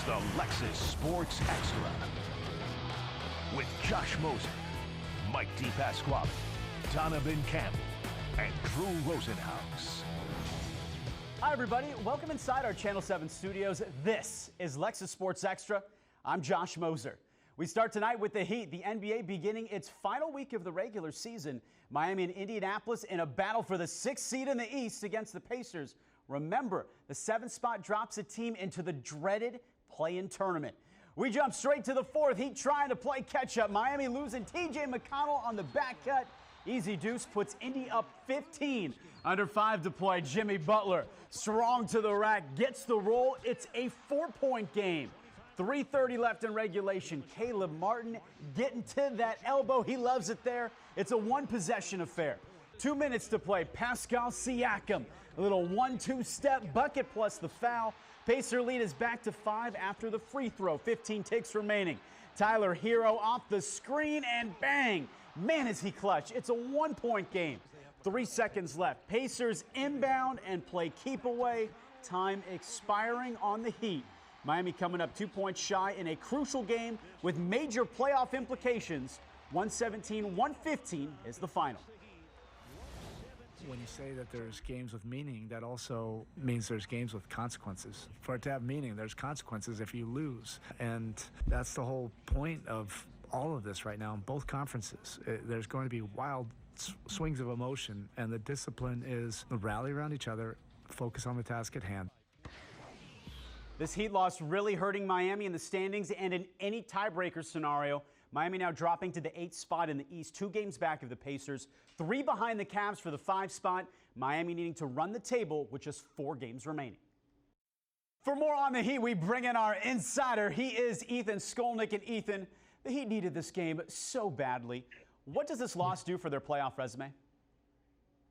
It's the Lexus Sports Extra with Josh Moser, Mike DePasquale, Donovan Campbell, and Drew Rosenhaus. Hi, everybody. Welcome inside our Channel 7 studios. This is Lexus Sports Extra. I'm Josh Moser. We start tonight with the Heat, the NBA beginning its final week of the regular season. Miami and Indianapolis in a battle for the 6th seed in the East against the Pacers. Remember, the 7th spot drops a team into the dreaded play-in tournament. We jump straight to the 4th. Heat trying to play catch-up. Miami losing TJ McConnell on the back cut. Easy deuce puts Indy up 15. Under 5 to play, Jimmy Butler strong to the rack, gets the roll. It's a 4-point game. 3:30 left in regulation. Caleb Martin getting to that elbow. He loves it there. It's a one-possession affair. 2 minutes to play. Pascal Siakam, a little 1-2 step bucket plus the foul. Pacer lead is back to 5 after the free throw. 15 ticks remaining. Tyler Hero off the screen and bang. Man, is he clutch. It's a 1-point game. 3 seconds left. Pacers inbound and play keep away. Time expiring on the Heat. Miami coming up 2 points shy in a crucial game with major playoff implications. 117-115 is the final. When you say that there's games with meaning, that also means there's games with consequences. For it to have meaning, there's consequences if you lose. And that's the whole point of all of this right now in both conferences. There's going to be wild swings of emotion, and the discipline is to rally around each other, focus on the task at hand. This Heat loss really hurting Miami in the standings and in any tiebreaker scenario. Miami now dropping to the 8th spot in the East, 2 games back of the Pacers, 3 behind the Cavs for the 5 spot. Miami needing to run the table with just 4 games remaining. For more on the Heat, we bring in our insider. He is Ethan Skolnick. And Ethan, the Heat needed this game so badly. What does this loss do for their playoff resume?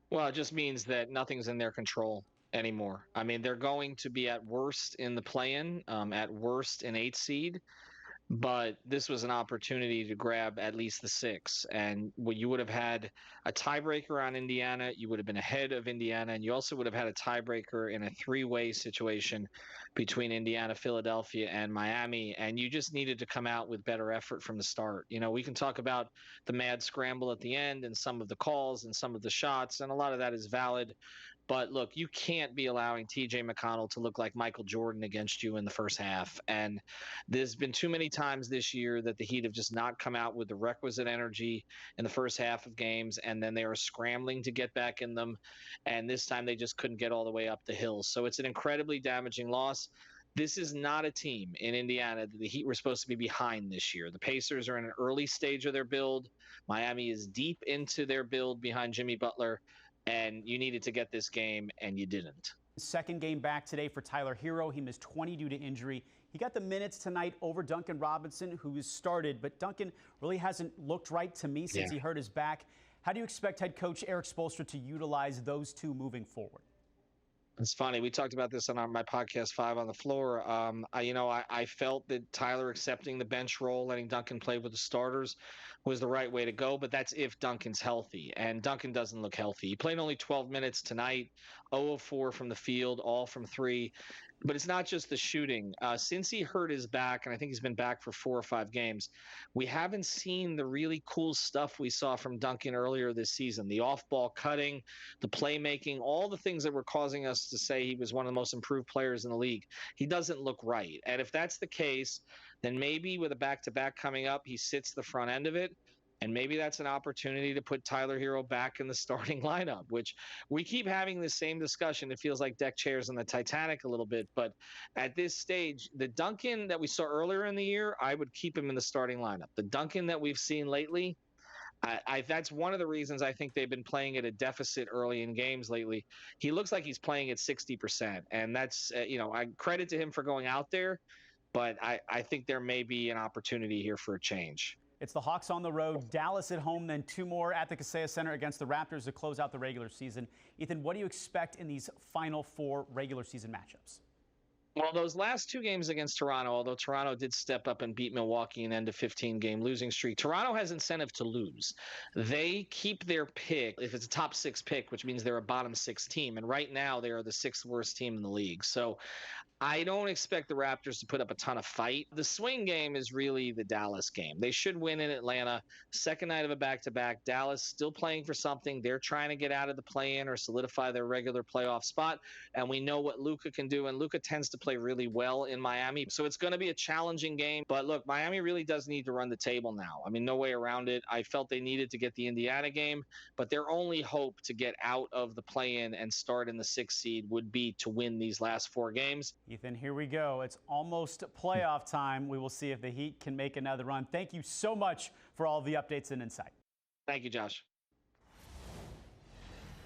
Well, it just means that nothing's in their control anymore. I mean, they're going to be at worst in the play-in, at worst an 8th seed. But this was an opportunity to grab at least the 6. And you would have had a tiebreaker on Indiana. You would have been ahead of Indiana. And you also would have had a tiebreaker in a 3-way situation between Indiana, Philadelphia, and Miami. And you just needed to come out with better effort from the start. You know, we can talk about the mad scramble at the end and some of the calls and some of the shots. And a lot of that is valid. But look, you can't be allowing TJ McConnell to look like Michael Jordan against you in the first half. And there's been too many times this year that the Heat have just not come out with the requisite energy in the first half of games, and then they are scrambling to get back in them. And this time they just couldn't get all the way up the hill. So it's an incredibly damaging loss. This is not a team in Indiana that the Heat were supposed to be behind this year. The Pacers are in an early stage of their build. Miami is deep into their build behind Jimmy Butler. And you needed to get this game, and you didn't. Second game back today for Tyler Hero. He missed 20 due to injury. He got the minutes tonight over Duncan Robinson, who has started, but Duncan really hasn't looked right to me since he hurt his back. How do you expect head coach Erik Spoelstra to utilize those two moving forward? It's funny. We talked about this on my podcast 5 on the floor. I felt that Tyler accepting the bench role, letting Duncan play with the starters, was the right way to go. But that's if Duncan's healthy, and Duncan doesn't look healthy. He played only 12 minutes tonight, 0 of 4 from the field, all from 3. But it's not just the shooting. Since he hurt his back, and I think he's been back for 4 or 5 games, we haven't seen the really cool stuff we saw from Duncan earlier this season. The off-ball cutting, the playmaking, all the things that were causing us to say he was one of the most improved players in the league. He doesn't look right. And if that's the case, then maybe with a back-to-back coming up, he sits the front end of it. And maybe that's an opportunity to put Tyler Hero back in the starting lineup, which we keep having the same discussion. It feels like deck chairs on the Titanic a little bit. But at this stage, the Duncan that we saw earlier in the year, I would keep him in the starting lineup. The Duncan that we've seen lately, that's one of the reasons I think they've been playing at a deficit early in games lately. He looks like he's playing at 60%. And that's, I credit to him for going out there. But I think there may be an opportunity here for a change. It's the Hawks on the road, Dallas at home, then 2 more at the Kaseya Center against the Raptors to close out the regular season. Ethan, what do you expect in these final 4 regular season matchups? Well, those last two games against Toronto, although Toronto did step up and beat Milwaukee and end a 15-game losing streak, Toronto has incentive to lose. They keep their pick if it's a top six pick, which means they're a bottom six team. And right now, they are the sixth worst team in the league. So I don't expect the Raptors to put up a ton of fight. The swing game is really the Dallas game. They should win in Atlanta. Second night of a back-to-back. Dallas still playing for something. They're trying to get out of the play-in or solidify their regular playoff spot. And we know what Luka can do. And Luka tends to play really well in Miami. So it's going to be a challenging game. But look, Miami really does need to run the table now. I mean, no way around it. I felt they needed to get the Indiana game. But their only hope to get out of the play-in and start in the sixth seed would be to win these last four games. Ethan, here we go. It's almost playoff time. We will see if the Heat can make another run. Thank you so much for all the updates and insight. Thank you, Josh.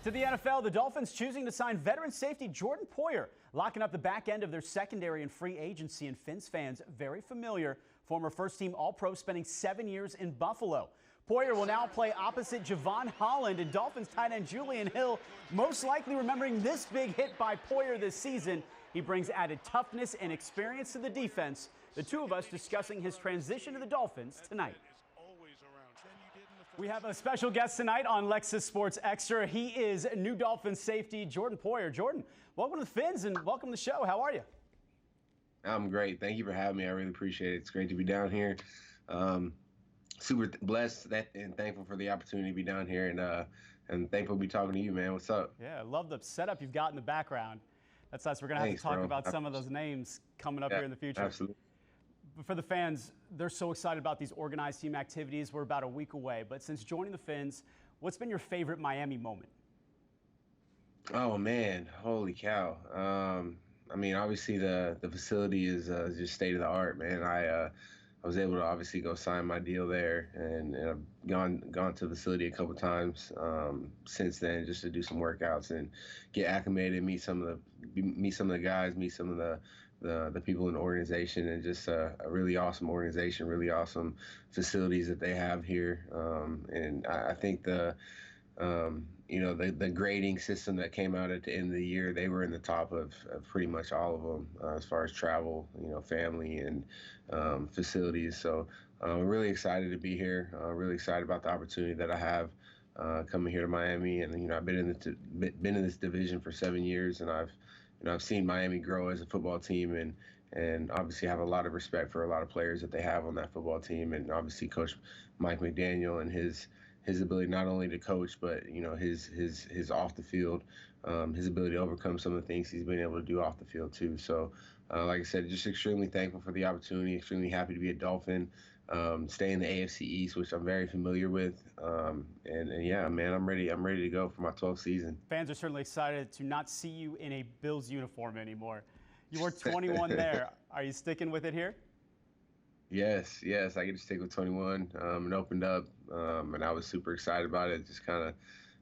To the NFL, the Dolphins choosing to sign veteran safety Jordan Poyer, locking up the back end of their secondary and free agency, and Fins fans very familiar. Former first-team All-Pro spending 7 years in Buffalo. Poyer will now play opposite Javon Holland, and Dolphins tight end Julian Hill most likely remembering this big hit by Poyer this season. He brings added toughness and experience to the defense. The two of us discussing his transition to the Dolphins tonight. We have a special guest tonight on Lexus Sports Extra. He is new Dolphins safety Jordan Poyer. Jordan, welcome to the Fins and welcome to the show. How are you? I'm great. Thank you for having me. I really appreciate it. It's great to be down here. Super blessed and thankful for the opportunity to be down here, and thankful to be talking to you, man. What's up? Yeah, I love the setup you've got in the background. That's us. We're going to have to talk about some of those names coming up here in the future. Absolutely. But for the fans, they're so excited about these organized team activities. We're about a week away. But since joining the Fins, what's been your favorite Miami moment? Oh, man. Holy cow. I mean, obviously the facility is just state of the art, man. I was able to obviously go sign my deal there, and I've gone to the facility a couple of times since then just to do some workouts and get acclimated, meet some of the guys, meet some of the people in the organization, and just a really awesome organization, really awesome facilities that they have here. And I think the grading system that came out at the end of the year, they were in the top of pretty much all of them as far as travel, family and facilities. So I'm really excited to be here. Really excited about the opportunity that I have coming here to Miami. And I've been in this division for 7 years, and I've seen Miami grow as a football team, and obviously have a lot of respect for a lot of players that they have on that football team, and obviously Coach Mike McDaniel and his ability not only to coach, but his off the field, his ability to overcome some of the things he's been able to do off the field too. So, like I said, just extremely thankful for the opportunity. Extremely happy to be a Dolphin, stay in the AFC East, which I'm very familiar with. And yeah, man, I'm ready. I'm ready to go for my 12th season. Fans are certainly excited to not see you in a Bills uniform anymore. You were 21 there. Are you sticking with it here? Yes, I get to stick with 21. It opened up, and I was super excited about it. Just kind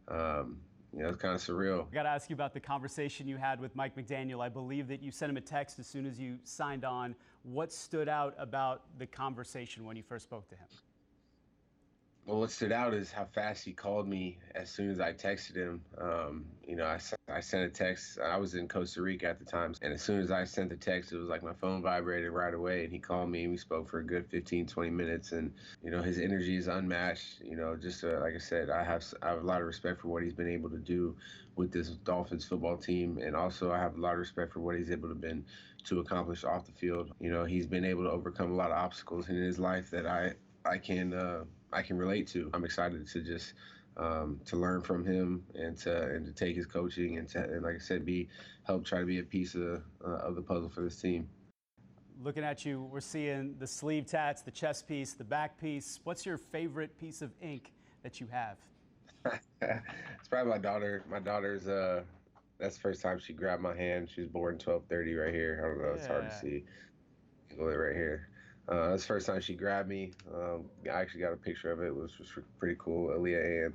of, it's kind of surreal. I got to ask you about the conversation you had with Mike McDaniel. I believe that you sent him a text as soon as you signed on. What stood out about the conversation when you first spoke to him? Well, what stood out is how fast he called me as soon as I texted him. I sent a text. I was in Costa Rica at the time, and as soon as I sent the text, it was like my phone vibrated right away, and he called me, and we spoke for a good 15, 20 minutes, and, his energy is unmatched. Like I said, I have a lot of respect for what he's been able to do with this Dolphins football team, and also I have a lot of respect for what he's able to accomplish off the field. He's been able to overcome a lot of obstacles in his life that I can relate to. I'm excited to just to learn from him and to take his coaching and like I said, help try to be a piece of the puzzle for this team. Looking at you, we're seeing the sleeve tats, the chest piece, the back piece. What's your favorite piece of ink that you have? It's probably my daughter. My daughter's that's the first time she grabbed my hand. She was born 12/30 right here. I don't know. It's hard to see. You can go right here. That's the first time she grabbed me. I actually got a picture of it, which was pretty cool. Aaliyah Ann,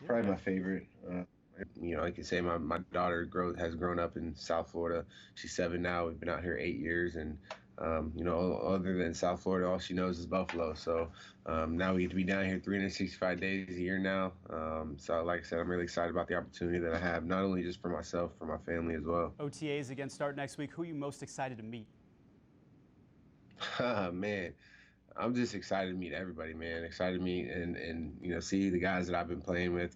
probably my favorite. I can say my daughter has grown up in South Florida. She's 7 now. We've been out here 8 years, and Other than South Florida, all she knows is Buffalo. So now we get to be down here 365 days a year now. So like I said, I'm really excited about the opportunity that I have, not only just for myself, for my family as well. OTAs again start next week. Who are you most excited to meet? Man, I'm just excited to meet everybody, man. Excited to meet and see the guys that I've been playing with,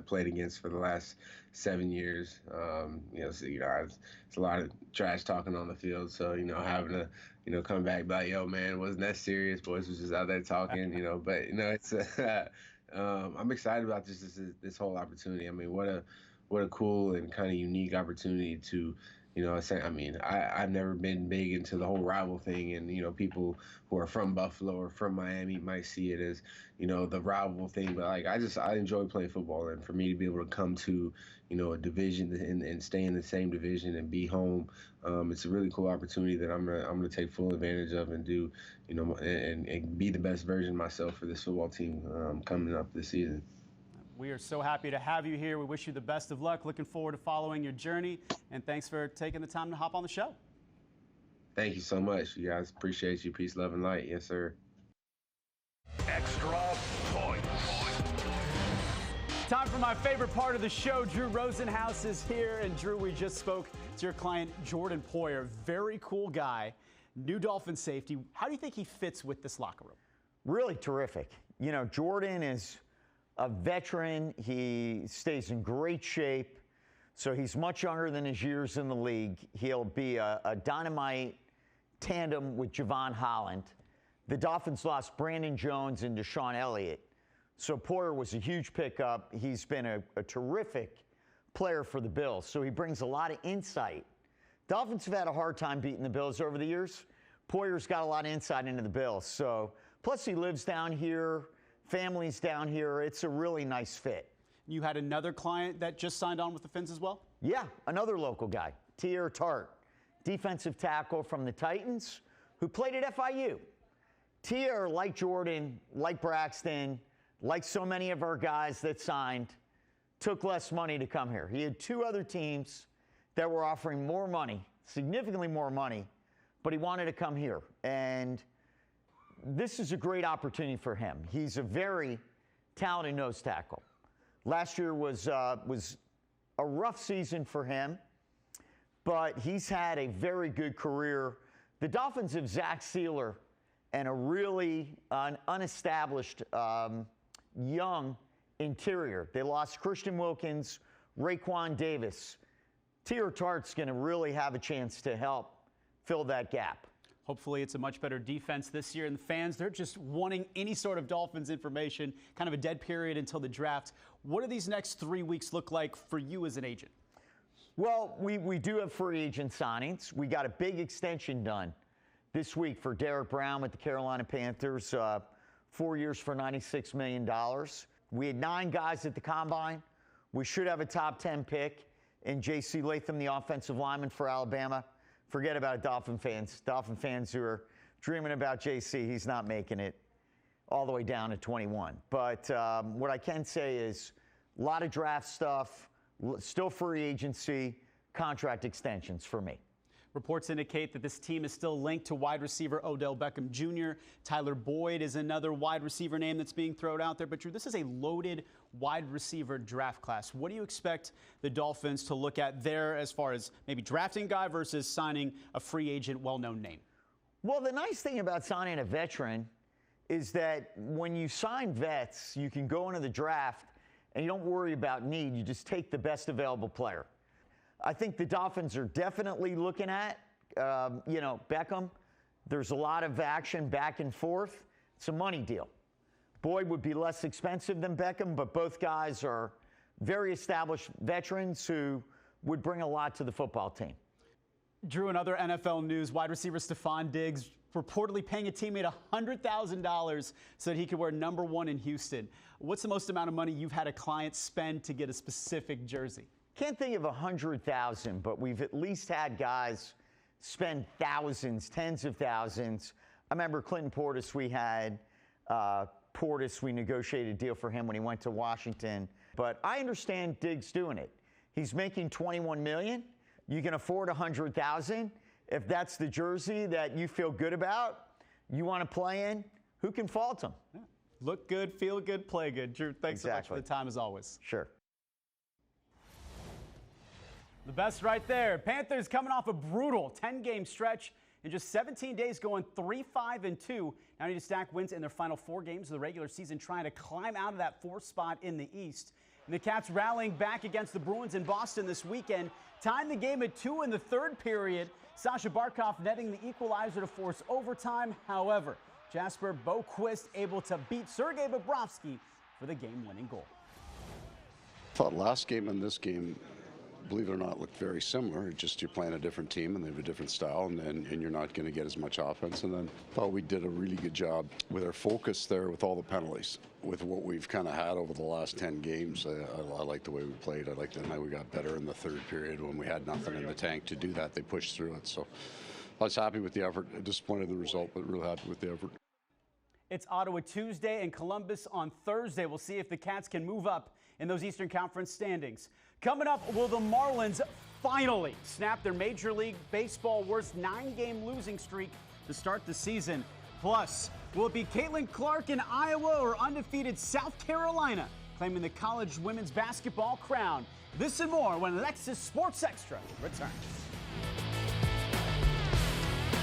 played against for the last 7 years. It's a lot of trash talking on the field. So having to come back, be like, yo, man, wasn't that serious? Boys was just out there talking, But it's I'm excited about this whole opportunity. I mean, what a cool and kind of unique opportunity to. I've never been big into the whole rival thing, and people who are from Buffalo or from Miami might see it as the rival thing, but like I enjoy playing football, and for me to be able to come to a division and stay in the same division and be home, it's a really cool opportunity that I'm gonna take full advantage of and do and be the best version of myself for this football team coming up this season. We are so happy to have you here. We wish you the best of luck. Looking forward to following your journey. And thanks for taking the time to hop on the show. Thank you so much. You guys, appreciate you. Peace, love, and light. Yes, sir. Extra points. Time for my favorite part of the show. Drew Rosenhaus is here. And Drew, we just spoke to your client, Jordan Poyer. Very cool guy. New Dolphin safety. How do you think he fits with this locker room? Really terrific. Jordan is a veteran. He stays in great shape. So he's much younger than his years in the league. He'll be a dynamite tandem with Javon Holland. The Dolphins lost Brandon Jones and Deshaun Elliott. So Poyer was a huge pickup. He's been a terrific player for the Bills. So he brings a lot of insight. Dolphins have had a hard time beating the Bills over the years. Poyer's got a lot of insight into the Bills. So plus he lives down here. Family's down here. It's a really nice fit. You had another client that just signed on with the Fins as well? Yeah, another local guy, Poyer, defensive tackle from the Titans, who played at FIU. Poyer, like Jordan, like Braxton, like so many of our guys that signed, took less money to come here. He had two other teams that were offering more money, significantly more money, but he wanted to come here. And this is a great opportunity for him. He's a very talented nose tackle. Last year was a rough season for him, but he's had a very good career. The Dolphins have Zach Sealer and a really unestablished young interior. They lost Christian Wilkins, Raekwon Davis. Poyer's going to really have a chance to help fill that gap. Hopefully it's a much better defense this year. And the fans, they're just wanting any sort of Dolphins information, kind of a dead period until the draft. What do these next 3 weeks look like for you as an agent? Well, we do have free agent signings. We got a big extension done this week for Derek Brown with the Carolina Panthers, 4 years for $96 million. We had 9 guys at the Combine. We should have a top 10 pick in J.C. Latham, the offensive lineman for Alabama. Forget about it, Dolphin fans. Dolphin fans who are dreaming about JC, he's not making it all the way down to 21. But what I can say is a lot of draft stuff, still free agency, contract extensions for me. Reports indicate that this team is still linked to wide receiver Odell Beckham Jr. Tyler Boyd is another wide receiver name that's being thrown out there. But Drew, this is a loaded wide receiver draft class. What do you expect the Dolphins to look at there as far as maybe drafting a guy versus signing a free agent, well-known name? Well, the nice thing about signing a veteran is that when you sign vets, you can go into the draft and you don't worry about need. You just take the best available player. I think the Dolphins are definitely looking at, Beckham. There's a lot of action back and forth. It's a money deal. Boyd would be less expensive than Beckham, but both guys are very established veterans who would bring a lot to the football team. Drew, in other NFL news, wide receiver Stephon Diggs reportedly paying a teammate $100,000 so that he could wear number 1 in Houston. What's the most amount of money you've had a client spend to get a specific jersey? Can't think of 100,000, but we've at least had guys spend thousands, tens of thousands. I remember Clinton Portis, we negotiated a deal for him when he went to Washington. But I understand Diggs doing it. He's making $21 million. You can afford $100,000. if that's the jersey that you feel good about, you want to play in, who can fault them? Yeah. Look good, feel good, play good. Drew, thanks so much for the time as always. Sure. The best right there. Panthers coming off a brutal 10-game stretch in just 17 days, going 3-5-2. Now need to stack wins in their final 4 games of the regular season, trying to climb out of that 4th spot in the East. And the Cats rallying back against the Bruins in Boston this weekend, tying the game at 2 in the 3rd period. Sasha Barkov netting the equalizer to force overtime. However, Jasper Boquist able to beat Sergei Bobrovsky for the game-winning goal. I thought last game and this game, believe it or not, looked very similar. It's just you're playing a different team and they have a different style, and you're not going to get as much offense. And then thought we did a really good job with our focus there with all the penalties. With what we've kind of had over the last 10 games, I like the way we played. I like the night we got better in the 3rd period when we had nothing in the tank to do that. They pushed through it. So I was happy with the effort. Disappointed in the result, but really happy with the effort. It's Ottawa Tuesday and Columbus on Thursday. We'll see if the Cats can move up in those Eastern Conference standings. Coming up, will the Marlins finally snap their Major League Baseball worst 9-game losing streak to start the season? Plus, will it be Caitlin Clark in Iowa or undefeated South Carolina claiming the college women's basketball crown? This and more when Lexus Sports Extra returns.